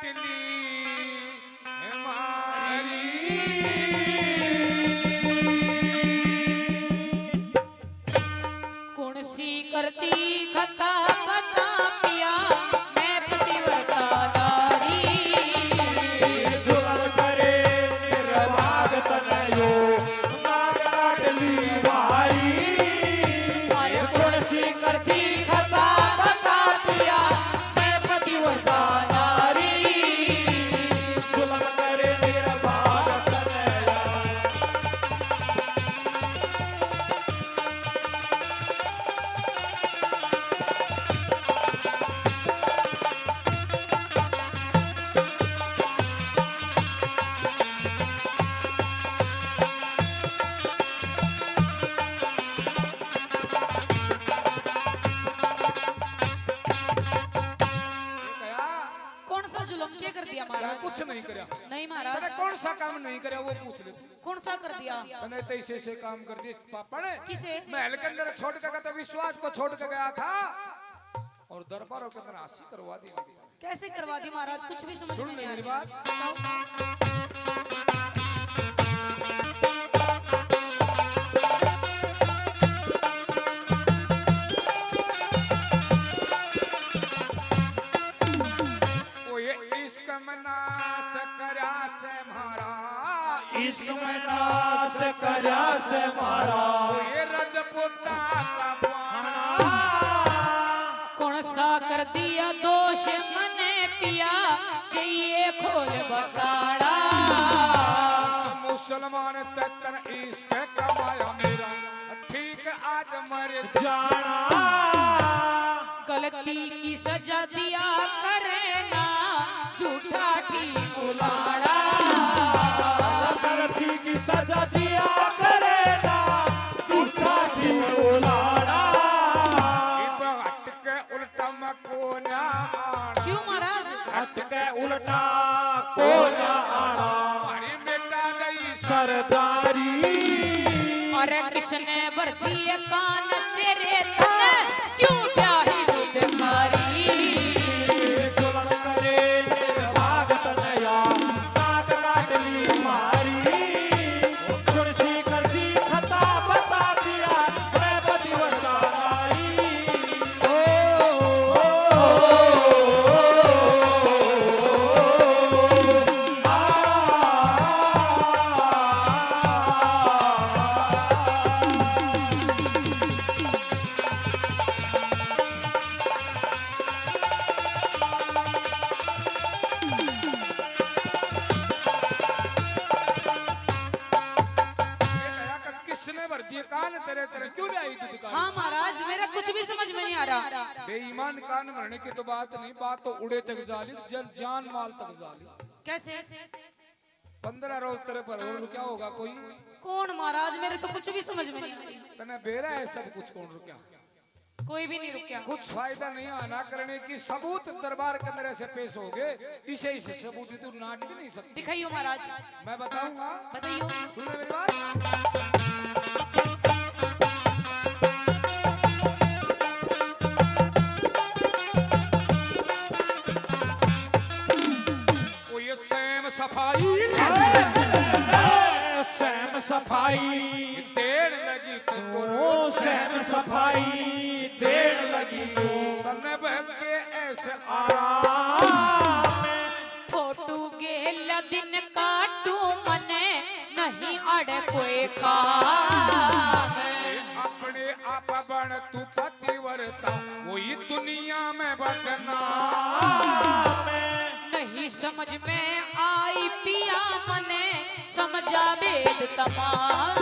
काटली हमारी। कौन सी करती खता खता पिया मैं पतिव्रता नारी। जुलम करे निर्भाग तनयो नाग काटली भारी। अरे कौन सी करती खता खता पिया मैं पतिव्रता नारी। जुलम करे निर्भाग तनया। कौन सा जुल्म क्या कर दिया क्या महाराज। कुछ नहीं करया। नहीं तने महाराज कौन सा काम नहीं करया वो पूछ ले। कौन सा कर दिया। तने तो ऐसे काम कर दिए पापा ने। किसे। महल के अंदर छोड़ के गया तो विश्वास को छोड़ के गया था और दरबारों के अंदर हासिल करवा दी। कैसे करवा दी महाराज कुछ भी समझ सुन में ले नहीं आ मेरी रहा। बात। बताओ। वो ये इश्क मनास करया से मारा। इश्क में नाश करया से मारा। वो ये रजपुता का बाणा। कौन सा कर दिया दोष मने पिया चाहिए खोल बकाड़ा। मुसलमान तन इश्क कमाया मेरा ठीक आज मर जाना गलती की सजा दिया करे ना झूठा ठीक उलाड़ा। गलती की सजा दिया करे ना झूठा ठीक उलाड़ा। हट के उल्टा मको ना आना। क्यों महाराज। हट के उल्टा को ना आना। हमारी बेटा गई सरदारी। अरे किसने भरती है कान तेरे तने क्यों ब्याही दूध मारी। जुलम करे निर्भाग तनया नाक काटली मारी। कुर्सी कर दी खता बता दिया मैं पतिव्रता नारी। ओ, किसने भर दिए कान तेरे तेरे क्यों ले आई तू दुकान। हाँ महाराज मेरा कुछ भी समझ में नहीं आ रहा। बेईमान कान भरने की तो बात नहीं, बात तो उड़े तक जाली जान माल तक जाली। कैसे। 15 रोज तेरे पर और क्या होगा कोई। कौन महाराज मेरे तो कुछ भी समझ में नहीं आ रही। तने बेरा है सब कुछ कौन रुका। कोई भी नहीं रुका। कुछ फायदा नहीं आना करने की सबूत दरबार के अंदर ऐसे पेश हो गए। इसे सबूत तू नाट भी नहीं सकती। दिखाइयो महाराज। मैं बताऊंगा बताइयो। सुन ले मेरी बात। वो ये सैम सफाई सैम सफाई देर लगी तुमको ओ सैम सफाई देर लगी तने बहक के ऐसे आराम में। फोटू गेला दिन काटू मने नहीं अड़े कोई काम। अपने आप बन तू पतिव्रता वही दुनिया में बदना। नहीं समझ में आई पिया मने समझा वेद तमाम।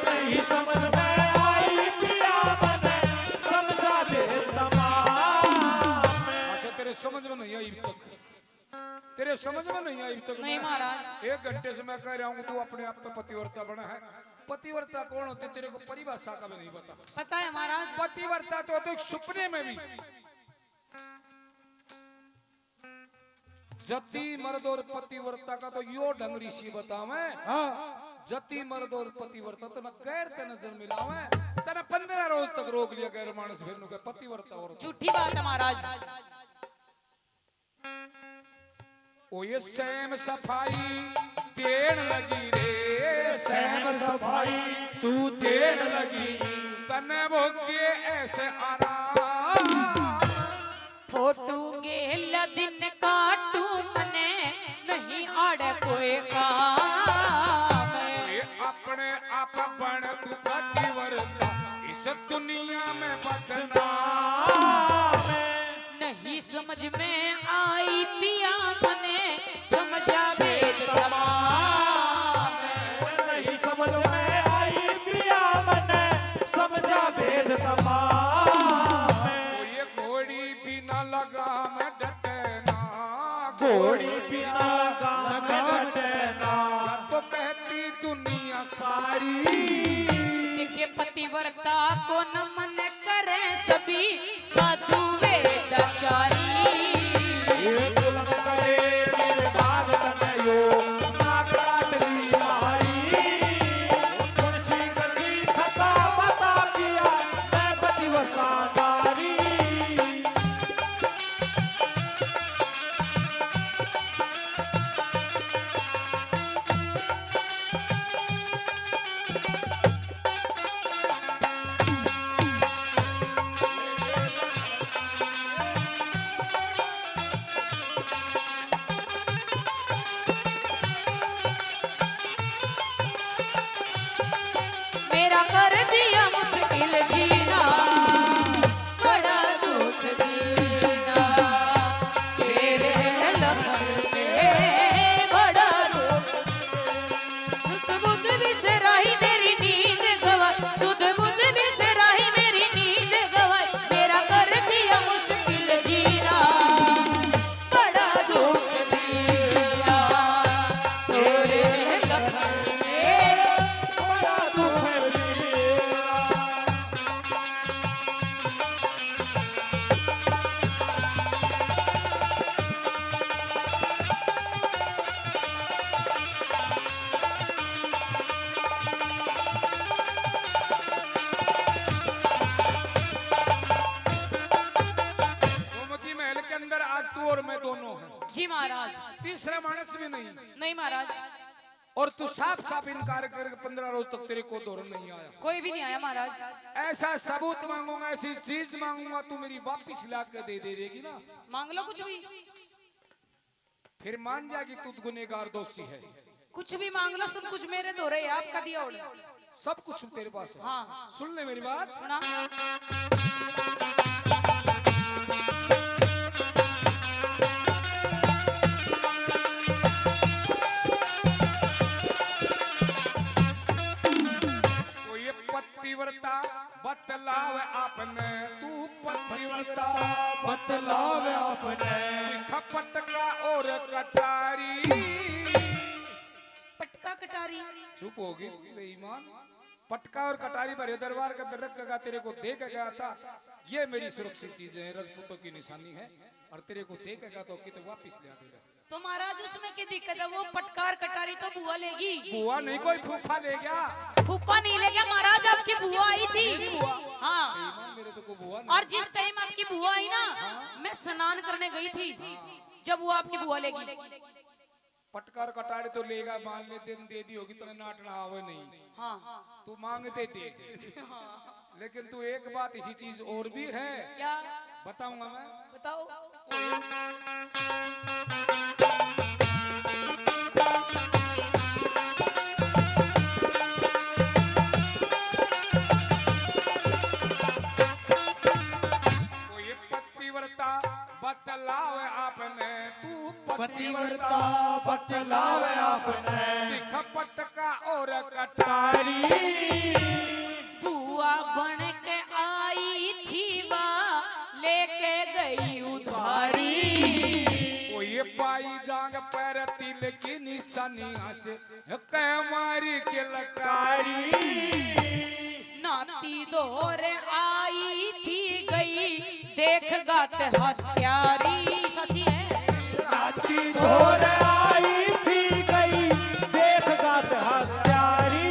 नहीं समझ में आई पिया मने समझा दे तमाम। अच्छा तेरे समझ में नहीं आई अभी तक। तेरे समझ में नहीं आई अभी तक। नहीं महाराज। 1 घंटे से मैं कह रहा हूँ तू अपने आप पे पतिव्रता बना है। पतिव्रता कौन होती तेरे को परिभाषा का भी नहीं पता। पता है महाराज। पतिव्रता तो होती सपने में भी। जति मर्द और पतिव्रता का तो यो ढंग ऋषि बतावे। जति मर्द और पतिव्रता तो न गैर ते नजर मिलावे। तेने 15 रोज तक रोक लिया गैर मानस फिर नु के पतिव्रता और झूठी बात है महाराज। ओ ये सहम सफाई देन लगी रे, सहम सफाई तू देन लगी, तने भोगे ऐसे आराम। फोटू गेल दिन काटू मने नहीं आड़े कोई काम। ये अपने आप बन तू पतिव्रता इस दुनिया में बदनाम। नहीं समझ में आई पिया मने समझा वेद तमाम। नहीं समझ में आई पिया मने समझा भेद तमाम। ये घोड़ी बिना लगाम डटे ना, घोड़ी बिना लगाम डटना, तो कहती दुनिया सारी। के पतिव्रता को नमन करे सभी साधु वेदाचारी। ये जुल्म करे मेरे भाग तनयो, नाग काटली मारी। तुलसी गली खता बता पिया, मैं पतिव्रता नारी। मेरा कर दिया मुश्किल जीना, बड़ा दुख दीना। तेरे लगन में बड़ा दुख। सुध बुध बिसराही मेरी नींद गवाई, सुध बुध बिसराही मेरी नींद गवाई। मेरा कर दिया मुश्किल जीना, बड़ा दुख दीना। तेरे लगन में बड़ा दुख दिया। गोमती महल के अंदर आज तू और मैं दोनों हैं, जी महाराज। तीसरा मानस भी नहीं। नहीं महाराज, और तू साफ साफ इनकार करके 15 रोज तक तेरे को दौर नहीं आया। कोई भी नहीं आया महाराज। ऐसा सबूत मांगूंगा, ऐसी चीज मांगूंगा, तू मेरी वापिस ला के दे देगी ना, मांग लो कुछ भी, फिर मान जा कि तू गुनहगार दोषी है। कुछ भी मांग लो, सब कुछ मेरे दो रहे आपका दिया उड़। सब कुछ तेरे पास है। हाँ सुन ले मेरी बात। सुना। तो ये पतिव्रता बतलावे आपने, तू पतिव्रता बतलावे आपने, खपत का और कटारी। पटका कटारी। चुप होगी बेईमान। पटका और कटारी पर दरबार का दर रखा तेरे को देख गया था। ये मेरी सुरक्षित चीजें हैं, राजपूतों की निशानी है, और तेरे को देखेगा तो कि तो वापिस ले आ देगा। तो महाराज उसमें क्या दिक्कत है? वो पटकार कटारी तो बुआ लेगी। बुआ नहीं, कोई फूफा ले गया। फूफा नहीं ले गया महाराज, आपकी बुआ आई थी। बुआ हाँ, बेईमान, मेरे तो को बुआ नहीं। और जिस टाइम आपकी बुआ आई ना, मैं स्नान करने गई थी, जब वो आपकी बुआ लेगी। पटकार कटारी तो लेगा, मान ले दिन दे दी होगी, तूने नाटना आवे नहीं। हाँ तू मांगते दे। लेकिन तू एक बात इसी चीज और भी है, क्या बताऊंगा मैं। बताओ। तो ये पतिव्रता बतलावे आपने, तू पतिव्रता बतलावे आपने, खपत का और कटारी। बुआ बन के आई थी, वाह लेके गई उधारी। वो ये पाई जांग पर तिल की निशानियां से मारी के लकारी। नाती दौर आई थी, गई देख गात हत्यारी। सची है। नाती धोर आई थी, गई देख गात हत्यारी।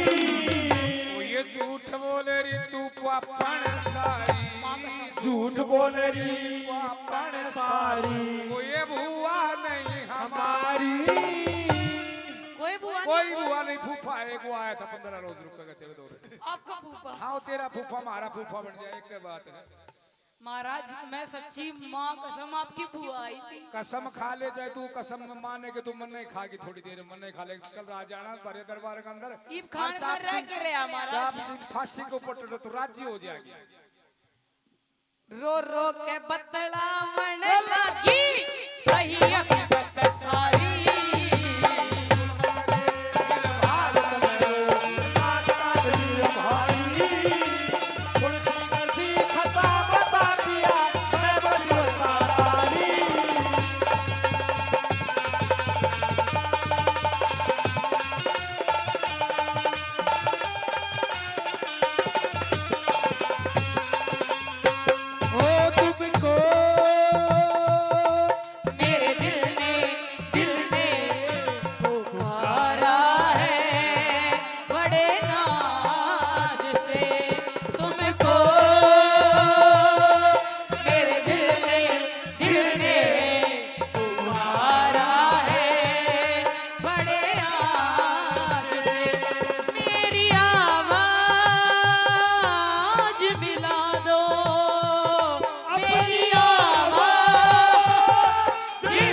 वो ये झूठ बोले री तू पापण सारी, झूठ बोल रही पापण सारी। वो ये भुआ नहीं हम हमारी। कोई बुआ कोई नहीं? बुआ नहीं, फूफा एक वो आया था 15 रोज रुकेगा तेरे दौरे। आपका फूफा? हाँ वो तेरा फूफा हमारा फूफा बन जाए, एक के बात है। महाराज मैं सच्ची माँ कसम आपकी बुआ आई थी। कसम खा ले जाए तू, कसम में माने के तू मन नहीं खागी, थोड़ी देर मन नहीं खा ले। कल राज आना बड़े दरबार के अंदर ईब खान में रह के रहे महाराज। चाप सिंह फांसी को पट तो राज्य हो जाएगी। रो रो के बतलावन लगी सही हकीकत सारी। मेरे दिल ने पुकारा है बड़े नाज से तुमको। मेरे दिल ने पुकारा है बड़े नाज से। मेरी आवाज मिला दो, मेरी आवाज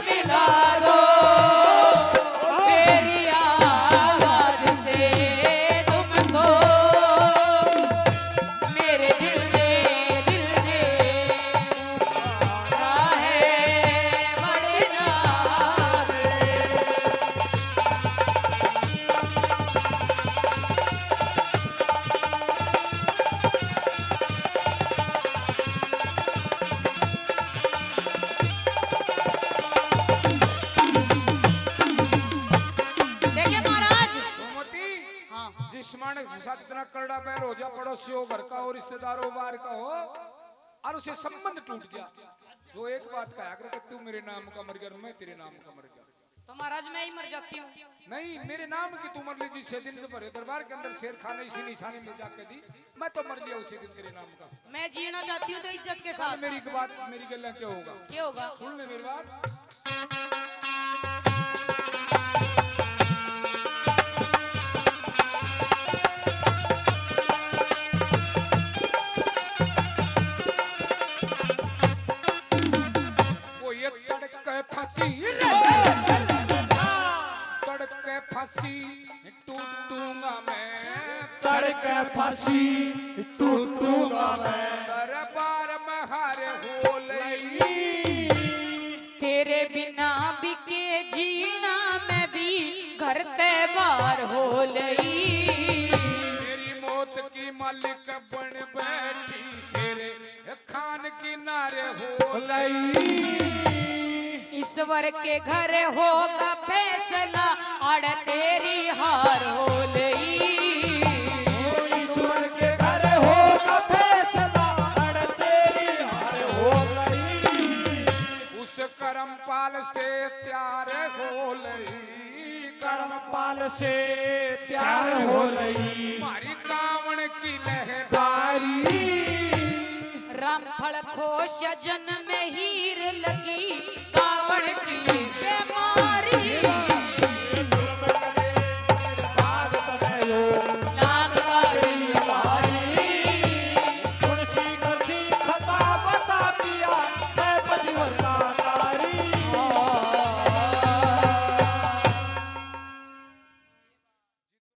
मिला दो, मेरी आवाज से तुमको। मेरे दिल ने पुकारा है बड़े नाज से। देखिए महाराज। सुमति, हाँ जिस मानक के साथ इतना करड़ा पैर हो जा, पड़ोसियों घर का हो, रिश्तेदारों बाहर का हो, और उसे संबंध टूट जा, जो एक बात का अगर तू मेरे नाम का मर गया, मैं तेरे नाम का मर गया। तो महाराज मैं ही मर जाती हूँ। नहीं, मेरे नाम की तू मर ली जिस दिन से भरे दरबार के अंदर शेर खाने इसी निशानी में जाके दी, मैं तो मर लिया उसी दिन तेरे नाम का। मैं जीना चाहती हूँ तो इज्जत के कल साथ। मेरी एक बात, मेरी गल्ला क्या होगा, क्या होगा? सुन ले मेरी बात। वो ये तड़के फंसी तड़के फंसी टूटूंगा मैं, तड़के फंसी टूटूंगा मैं। दरबार में हारे हो लई, तेरे बिना बिके जीना मैं भी घर त्योहार हो लई। मेरी मौत की मालिक बन बैठी शेरे खान किनारे हो लई। ईश्वर के घर होगा फैसला अड़ तेरी हार हो लई। ईश्वर के घर होगा फैसला, अड़ तेरी हार हो गई। उस करमपाल से त्यार हो लई, कर्मपाल से प्यार हो रही। हमारी कावण की लहदारी। रामफल खोश जन में हीर लगी।